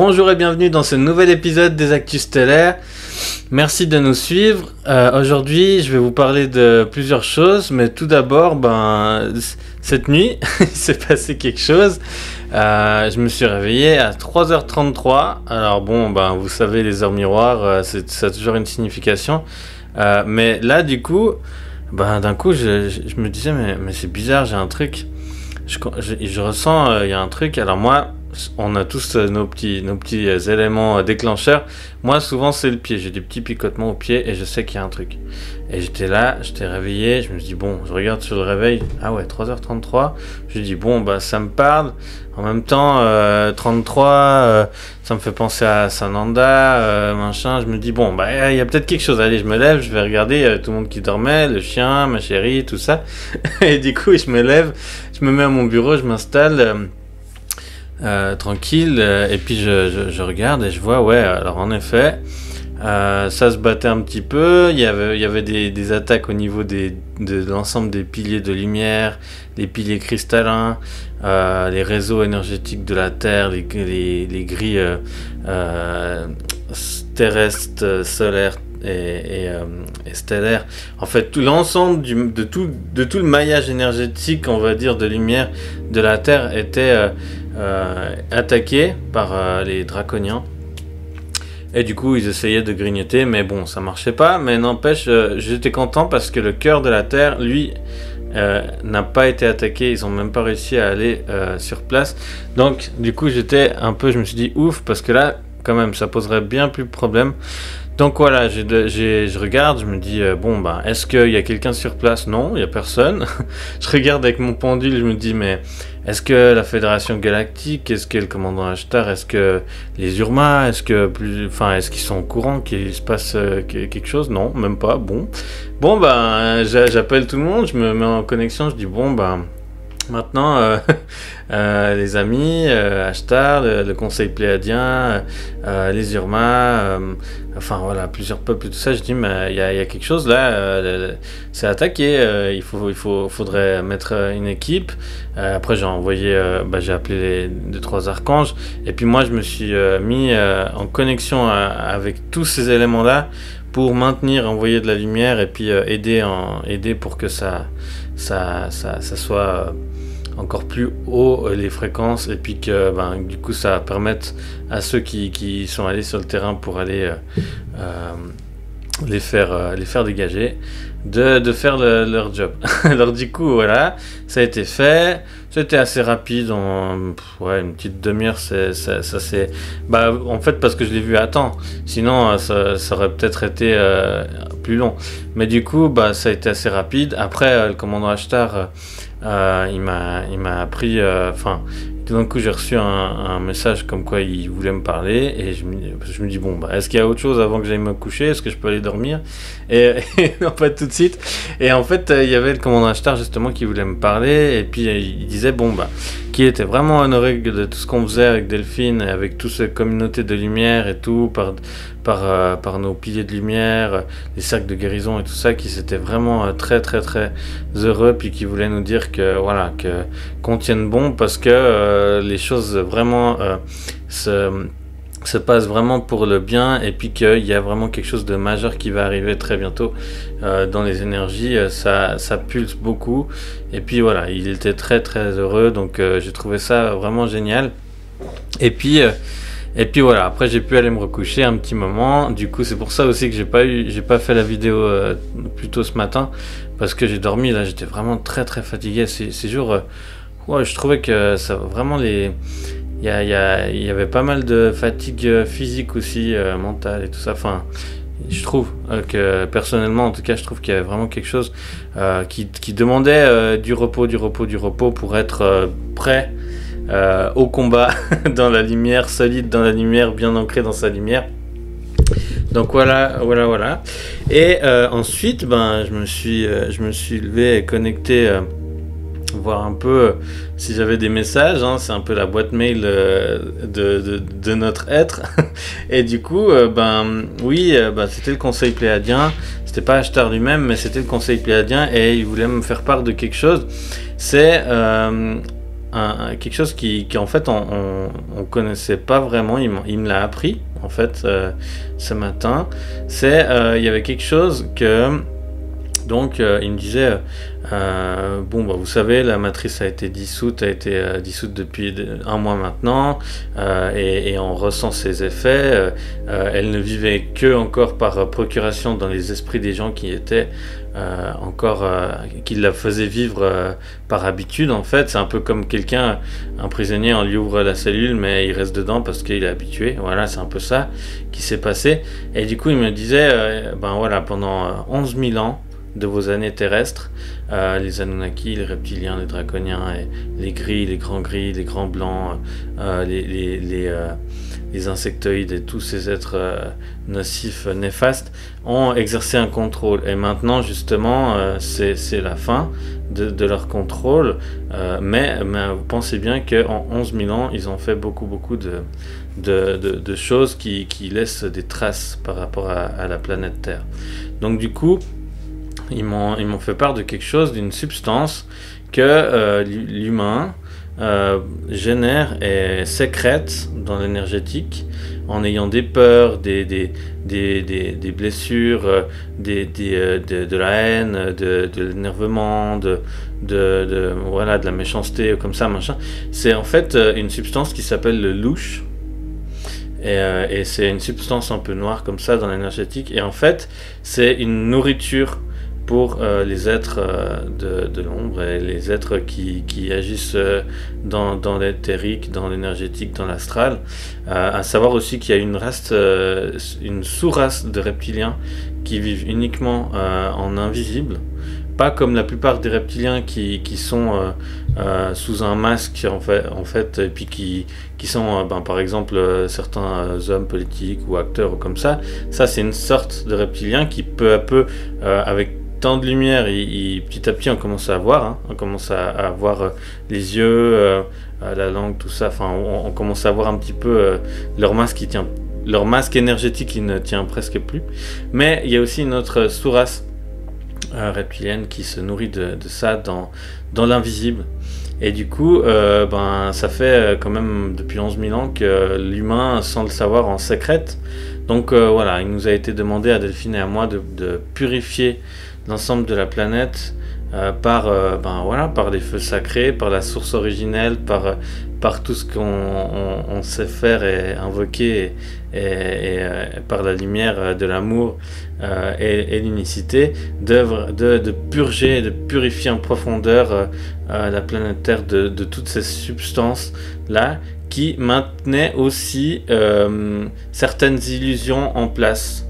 Bonjour et bienvenue dans ce nouvel épisode des Actus Stellaires. Merci de nous suivre. Aujourd'hui, je vais vous parler de plusieurs choses, mais tout d'abord, cette nuit, il s'est passé quelque chose. Je me suis réveillé à 3h33. Alors bon, vous savez, les heures miroirs, ça a toujours une signification. Mais là, du coup, d'un coup, je me disais, mais c'est bizarre, j'ai un truc. Je ressens, il y a un truc. Alors moi, on a tous nos petits éléments déclencheurs. Moi, souvent, c'est le pied. J'ai des petits picotements au pied et je sais qu'il y a un truc. Et j'étais là, j'étais réveillé. Je me suis dit, bon, je regarde sur le réveil. Ah ouais, 3h33. Je me dis, bon, ça me parle. En même temps, 33, ça me fait penser à Sananda, machin. Je me dis, bon, il y a peut-être quelque chose. Allez, je me lève, je vais regarder tout le monde qui dormait, le chien, ma chérie, tout ça. Et du coup, je me lève, je me mets à mon bureau, je m'installe. Tranquille, et puis je regarde et je vois, ouais, alors en effet, ça se battait un petit peu, il y avait des attaques au niveau de l'ensemble des piliers de lumière, les piliers cristallins, les réseaux énergétiques de la Terre, les grilles terrestres, solaires et stellaire. En fait, tout l'ensemble de tout le maillage énergétique, on va dire, de lumière de la Terre était attaqué par les draconiens. Et du coup, ils essayaient de grignoter, mais bon, ça marchait pas. Mais n'empêche, j'étais content parce que le cœur de la Terre, lui, n'a pas été attaqué. Ils ont même pas réussi à aller sur place. Donc, du coup, je me suis dit ouf, parce que là, quand même, ça poserait bien plus de problèmes. Donc voilà, je regarde, je me dis, est-ce qu'il y a quelqu'un sur place? Non, il n'y a personne. Je regarde avec mon pendule, je me dis, mais est-ce que la Fédération Galactique, est-ce que le commandant Ashtar, est-ce que les Urma, est-ce qu'ils sont au courant qu'il se passe quelque chose? Non, même pas, bon. J'appelle tout le monde, je me mets en connexion, je dis, maintenant, les amis, Ashtar, le conseil pléiadien, les Urma, plusieurs peuples et tout ça, je dis, mais il y a quelque chose là, c'est attaqué, il faudrait mettre une équipe. Après, j'ai appelé les 2-3 archanges, et puis moi, je me suis mis en connexion avec tous ces éléments-là pour envoyer de la lumière et puis aider pour que ça soit encore plus haut les fréquences, et puis que du coup ça permette à ceux qui sont allés sur le terrain pour aller les faire dégager de faire leur job. Alors du coup voilà, ça a été fait, c'était assez rapide, une petite demi-heure, ça c'est en fait parce que je l'ai vu à temps, sinon ça aurait peut-être été plus long, mais du coup ça a été assez rapide. Après le commandant Ashtar, il m'a appris, tout d'un coup j'ai reçu un message comme quoi il voulait me parler, et je me dis est-ce qu'il y a autre chose avant que j'aille me coucher, est-ce que je peux aller dormir, et non, pas tout de suite. Et en fait il y avait le commandant Ashtar justement qui voulait me parler, et puis il disait qu'il était vraiment honoré de tout ce qu'on faisait avec Delphine et avec toute cette communauté de lumière et tout, par nos piliers de lumière, les cercles de guérison et tout ça, qui s'étaient vraiment très très très heureux, puis qui voulaient nous dire qu'on tienne bon, parce que les choses vraiment se passe vraiment pour le bien, et puis qu'il y a vraiment quelque chose de majeur qui va arriver très bientôt dans les énergies. Ça pulse beaucoup, et puis voilà, il était très très heureux, donc j'ai trouvé ça vraiment génial. Et puis voilà, après j'ai pu aller me recoucher un petit moment. Du coup c'est pour ça aussi que j'ai pas fait la vidéo plus tôt ce matin, parce que j'ai dormi, là j'étais vraiment très très fatigué ces jours. Je trouvais que ça vraiment il y avait pas mal de fatigue physique aussi, mentale et tout ça. Je trouve que personnellement, en tout cas, je trouve qu'il y avait vraiment quelque chose qui demandait du repos pour être prêt au combat, dans la lumière, solide dans la lumière, bien ancré dans sa lumière. Donc voilà. Et ensuite, je me suis levé et connecté, voir un peu si j'avais des messages, c'est un peu la boîte mail de notre être. Et du coup, c'était le conseil pléiadien, c'était pas Ashtar lui-même, mais c'était le conseil pléiadien, et il voulait me faire part de quelque chose. C'est quelque chose qui en fait on connaissait pas vraiment. Il me l'a appris en fait ce matin. Il y avait quelque chose que donc il me disait bon bah vous savez, la matrice a été dissoute depuis un mois maintenant, et on ressent ses effets. Elle ne vivait que encore par procuration dans les esprits des gens qui étaient qui la faisaient vivre par habitude. En fait, c'est un peu comme un prisonnier, on lui ouvre la cellule mais il reste dedans parce qu'il est habitué. Voilà, c'est un peu ça qui s'est passé. Et du coup il me disait ben voilà, pendant 11 000 ans de vos années terrestres, les Anunnaki, les reptiliens, les draconiens, et les gris, les grands blancs, les insectoïdes et tous ces êtres nocifs, néfastes, ont exercé un contrôle. Et maintenant, justement, c'est la fin de leur contrôle. Mais vous pensez bien qu'en 11 000 ans, ils ont fait beaucoup de choses qui laissent des traces par rapport à la planète Terre. Donc du coup, ils m'ont fait part de quelque chose, d'une substance que l'humain génère et sécrète dans l'énergétique en ayant des peurs, des blessures, de la haine, de l'énervement, voilà, de la méchanceté, comme ça, machin. C'est en fait une substance qui s'appelle le louche. Et c'est une substance un peu noire comme ça dans l'énergétique. Et en fait, c'est une nourriture pour les êtres de l'ombre et les êtres qui agissent dans l'éthérique, dans l'énergétique, dans l'astral. À savoir aussi qu'il y a une sous-race de reptiliens qui vivent uniquement en invisible. Pas comme la plupart des reptiliens qui sont sous un masque en fait, et puis qui sont par exemple certains hommes politiques ou acteurs ou comme ça. Ça, c'est une sorte de reptilien qui peu à peu, avec tant de lumière, petit à petit on commence à voir, on commence à voir les yeux, la langue, tout ça. Enfin, on commence à voir un petit peu leur masque énergétique qui ne tient presque plus. Mais il y a aussi une autre sous-race reptilienne qui se nourrit de ça dans l'invisible. Et du coup, ça fait quand même depuis 11 000 ans que l'humain, sans le savoir, en sécrète. Donc voilà, il nous a été demandé à Delphine et à moi de purifier l'ensemble de la planète par les feux sacrés, par la source originelle, par tout ce qu'on sait faire et invoquer, et par la lumière de l'amour et l'unicité, de purger, de purifier en profondeur la planète Terre de toutes ces substances-là qui maintenaient aussi certaines illusions en place.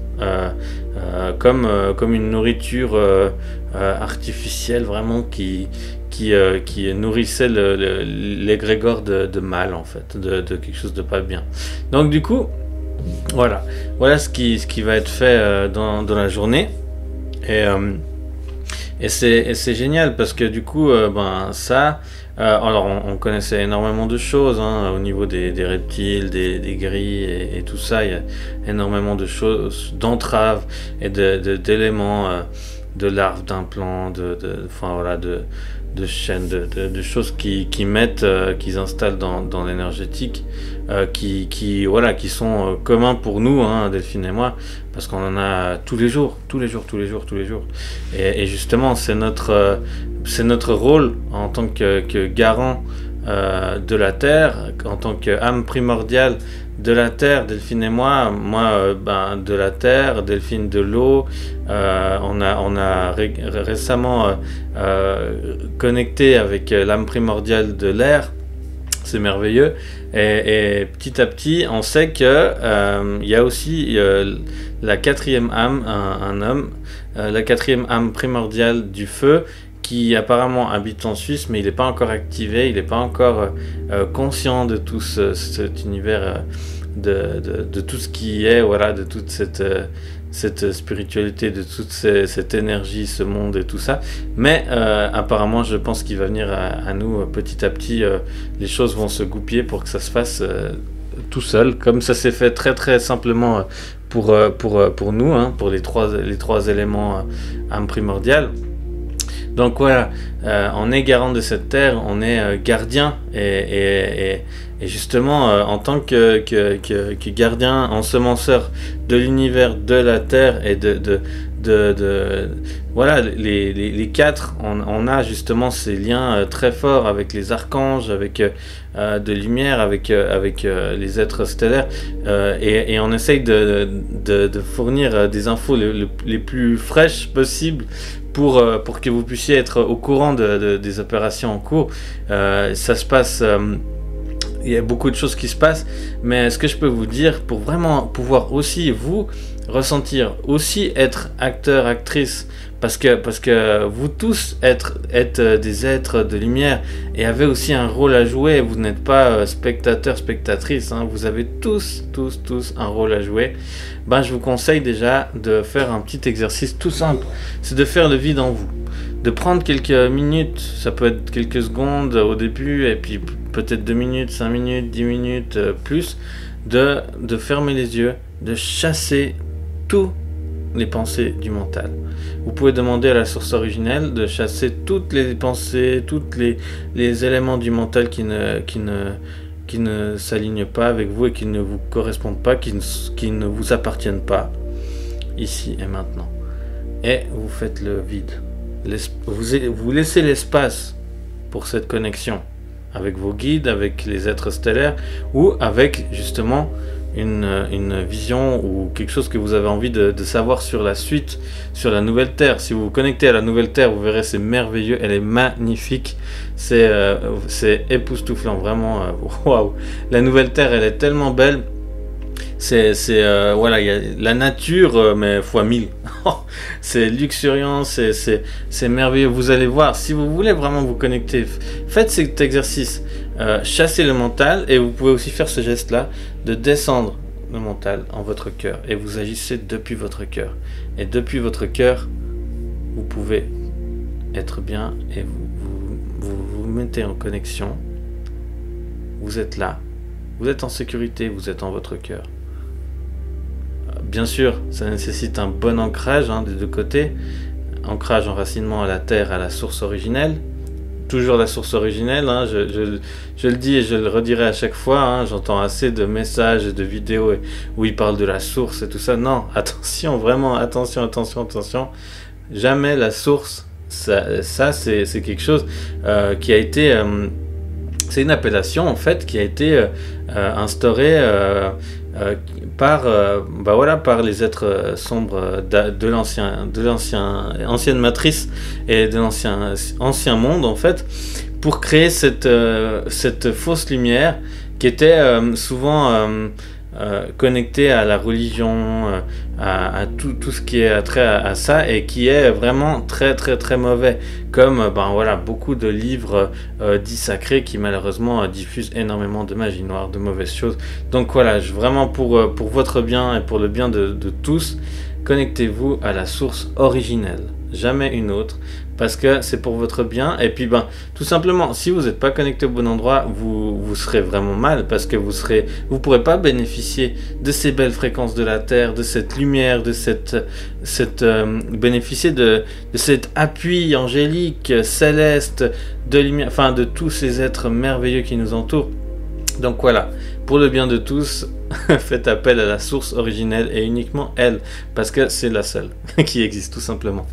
Comme une nourriture artificielle vraiment qui nourrissait l'égrégore de mal, en fait, de quelque chose de pas bien. Donc du coup, voilà ce qui va être fait dans la journée. Et c'est génial parce que du coup alors on connaissait énormément de choses au niveau des reptiles, des gris et tout ça. Il y a énormément de choses, d'entraves et d'éléments, de larves, d'implants, de chaînes, de choses qu'ils installent dans l'énergétique, qui sont communs pour nous, Delphine et moi, parce qu'on en a tous les jours. Et justement, c'est notre rôle en tant que garant de la Terre, en tant qu'âme primordiale de la Terre, Delphine et moi de la Terre, Delphine de l'eau. On a récemment connecté avec l'âme primordiale de l'air. C'est merveilleux. Et petit à petit, on sait que il y a aussi la quatrième âme, un homme, la quatrième âme primordiale du feu, qui apparemment habite en Suisse, mais il n'est pas encore activé, il n'est pas encore conscient de tout cet univers, de tout ce qui est, voilà, de toute cette spiritualité, de toute cette énergie, ce monde et tout ça. Mais apparemment, je pense qu'il va venir à nous petit à petit. Les choses vont se goupiller pour que ça se fasse tout seul, comme ça s'est fait très très simplement pour nous, pour les trois éléments âme primordiale. Donc voilà, on est garant de cette terre, on est gardien, et justement, en tant que gardien, ensemenceur de l'univers, de la terre et voilà, les quatre, on a justement ces liens très forts avec les archanges, avec de lumière, avec les êtres stellaires, et on essaye de fournir des infos les plus fraîches possibles pour que vous puissiez être au courant des opérations en cours. Ça se passe... il y a beaucoup de choses qui se passent, mais ce que je peux vous dire, pour vraiment pouvoir aussi vous ressentir, aussi être acteur, actrice, parce que vous tous êtes des êtres de lumière et avez aussi un rôle à jouer. Vous n'êtes pas spectateur, spectatrice, hein, vous avez tous un rôle à jouer. Ben, je vous conseille déjà de faire un petit exercice tout simple, c'est de faire le vide en vous, de prendre quelques minutes, ça peut être quelques secondes au début, et puis peut-être 2 minutes, 5 minutes, 10 minutes, plus, de fermer les yeux, de chasser tous les pensées du mental. Vous pouvez demander à la source originelle de chasser toutes les pensées, tous les éléments du mental qui ne s'alignent pas avec vous et qui ne vous correspondent pas, qui ne vous appartiennent pas, ici et maintenant. Et vous faites le vide. Vous laissez l'espace pour cette connexion avec vos guides, avec les êtres stellaires, ou avec justement une vision ou quelque chose que vous avez envie de savoir sur la suite, sur la nouvelle Terre. Si vous vous connectez à la nouvelle Terre, vous verrez, c'est merveilleux, elle est magnifique, c'est époustouflant, vraiment, waouh. La nouvelle Terre, elle est tellement belle. Voilà, y a la nature, mais fois 1000. C'est luxuriant, c'est merveilleux. Vous allez voir, si vous voulez vraiment vous connecter, faites cet exercice, chassez le mental, et vous pouvez aussi faire ce geste là de descendre le mental en votre cœur, et vous agissez depuis votre cœur, et depuis votre cœur vous pouvez être bien, et vous mettez en connexion. Vous êtes là, vous êtes en sécurité, vous êtes en votre cœur. Bien sûr, ça nécessite un bon ancrage, des deux côtés. Ancrage, enracinement à la terre, à la source originelle. Toujours la source originelle, je le dis et je le redirai à chaque fois. J'entends assez de messages et de vidéos où ils parlent de la source et tout ça. Non, attention, vraiment, attention. Jamais la source, ça c'est quelque chose qui a été... c'est une appellation en fait qui a été instaurée par les êtres sombres de l'ancienne matrice et de l'ancien monde en fait, pour créer cette fausse lumière qui était souvent connectée à la religion, à tout ce qui est trait à ça, et qui est vraiment très très très mauvais, comme beaucoup de livres dits sacrés qui malheureusement diffusent énormément de magie noire, de mauvaises choses. Donc voilà, vraiment pour votre bien et pour le bien de tous, connectez-vous à la source originelle, jamais une autre, parce que c'est pour votre bien. Et puis tout simplement, si vous n'êtes pas connecté au bon endroit, vous serez vraiment mal, parce que vous pourrez pas bénéficier de ces belles fréquences de la terre, de cette lumière, de bénéficier de cet appui angélique, céleste, de lumière, enfin de tous ces êtres merveilleux qui nous entourent. Donc voilà, pour le bien de tous, faites appel à la source originelle, et uniquement elle, parce que c'est la seule qui existe tout simplement.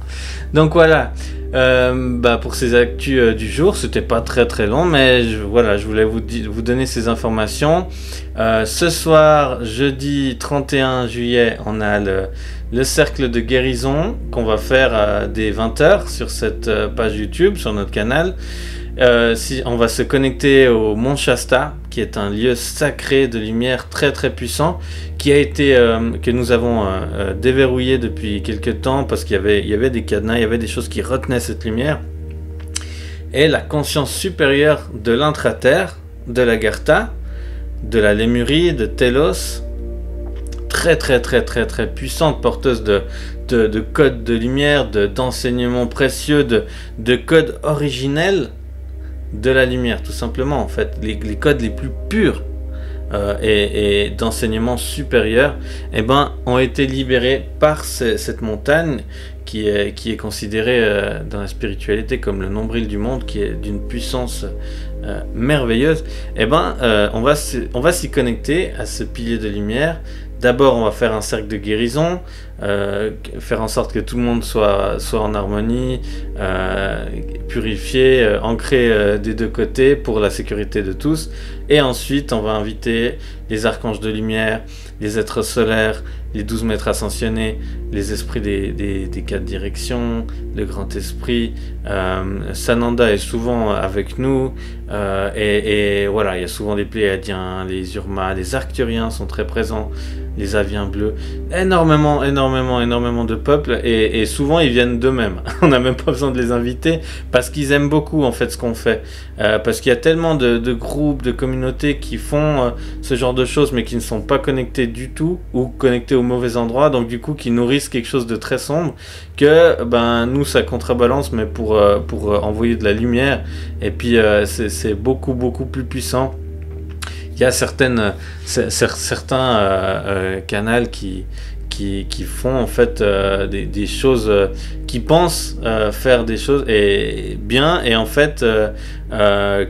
Donc voilà, pour ces actus du jour, c'était pas très très long, mais je voulais vous donner ces informations. Ce soir, jeudi 31 juillet, on a le cercle de guérison qu'on va faire dès 20h sur cette page YouTube, sur notre canal. On va se connecter au Mont Shasta, qui est un lieu sacré de lumière très très puissant, que nous avons déverrouillé depuis quelques temps, parce qu'il y avait des cadenas, il y avait des choses qui retenaient cette lumière. Et la conscience supérieure de l'intra-terre, de l'Agartha, de la Lémurie, de Telos, très très très très très puissante, porteuse de codes de lumière, d'enseignements précieux, de codes originels de la lumière, tout simplement, en fait, les codes les plus purs et d'enseignement supérieur, eh ben, ont été libérés par cette montagne qui est considérée dans la spiritualité comme le nombril du monde, qui est d'une puissance merveilleuse. Eh ben, on va s'y connecter à ce pilier de lumière. D'abord, on va faire un cercle de guérison, faire en sorte que tout le monde soit en harmonie, purifié, ancré des deux côtés pour la sécurité de tous. Et ensuite, on va inviter les archanges de lumière, les êtres solaires, les 12 maîtres ascensionnés, les esprits des 4 directions, le grand esprit. Sananda est souvent avec nous, et voilà, il y a souvent des Pléiadiens, les Urmas, les Arcturiens sont très présents, les Aviens bleus, énormément de peuples, et souvent ils viennent d'eux-mêmes. On n'a même pas besoin de les inviter parce qu'ils aiment beaucoup en fait ce qu'on fait, parce qu'il y a tellement de groupes, de communautés qui font ce genre de choses mais qui ne sont pas connectés du tout ou connectés au mauvais endroit, donc du coup qui nourrissent quelque chose de très sombre, que ben nous ça contrebalance mais pour envoyer de la lumière, et puis c'est beaucoup plus puissant. Il y a certains canaux qui font en fait des choses, qui pensent faire des choses et bien, et en fait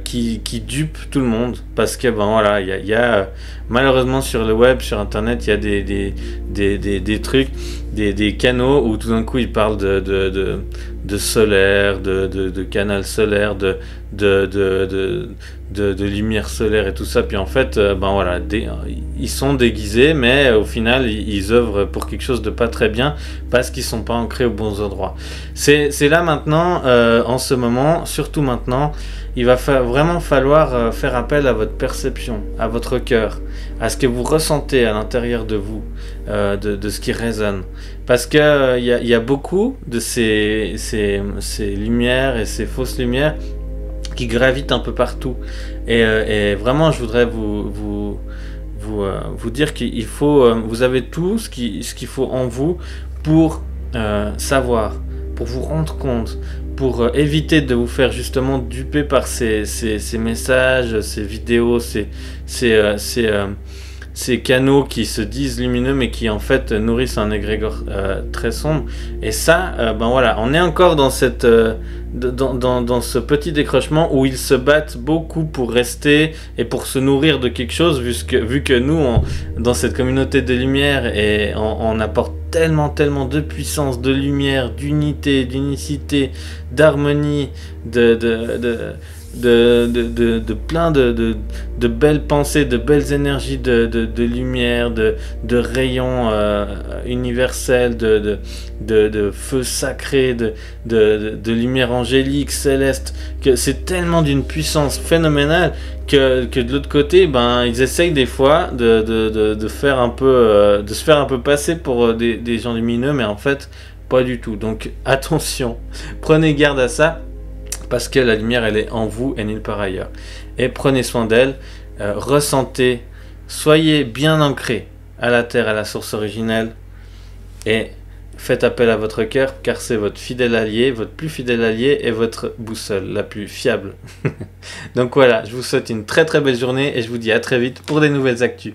qui dupent tout le monde, parce que ben voilà, il y a malheureusement sur le web, sur internet, il y a des trucs, des canaux où tout d'un coup ils parlent de solaire, de canal solaire, de lumière solaire et tout ça, puis en fait ben voilà, ils sont déguisés, mais au final ils œuvrent pour quelque chose de pas très bien parce qu'ils sont pas ancrés aux bons endroits. C'est là maintenant, en ce moment, surtout maintenant, il va vraiment falloir faire appel à votre perception, à votre cœur, à ce que vous ressentez à l'intérieur de vous, de ce qui résonne. Parce que il y a beaucoup de ces lumières et ces fausses lumières qui gravitent un peu partout. Et vraiment, je voudrais vous dire qu'il faut, vous avez tout ce qu'il faut en vous pour savoir, pour vous rendre compte, pour éviter de vous faire justement duper par ces messages, ces vidéos, ces canaux qui se disent lumineux mais qui en fait nourrissent un égrégore très sombre. Et ça, ben voilà, on est encore dans cette dans ce petit décrochement où ils se battent beaucoup pour rester et pour se nourrir de quelque chose, vu que nous, dans cette communauté de lumière, et on apporte tellement de puissance, de lumière, d'unité, d'unicité, d'harmonie, de plein de belles pensées, de belles énergies de lumière, de rayons universels, de feu sacré, de lumière angélique, céleste, que c'est tellement d'une puissance phénoménale que de l'autre côté, ben ils essayent des fois de faire un peu de se faire un peu passer pour des gens lumineux, mais en fait pas du tout. Donc attention, prenez garde à ça, parce que la lumière elle est en vous et nulle part ailleurs. Et prenez soin d'elle, ressentez, soyez bien ancrés à la terre, à la source originelle, et faites appel à votre cœur, car c'est votre fidèle allié, votre plus fidèle allié, et votre boussole la plus fiable. Donc voilà, je vous souhaite une très belle journée et je vous dis à très vite pour des nouvelles actus.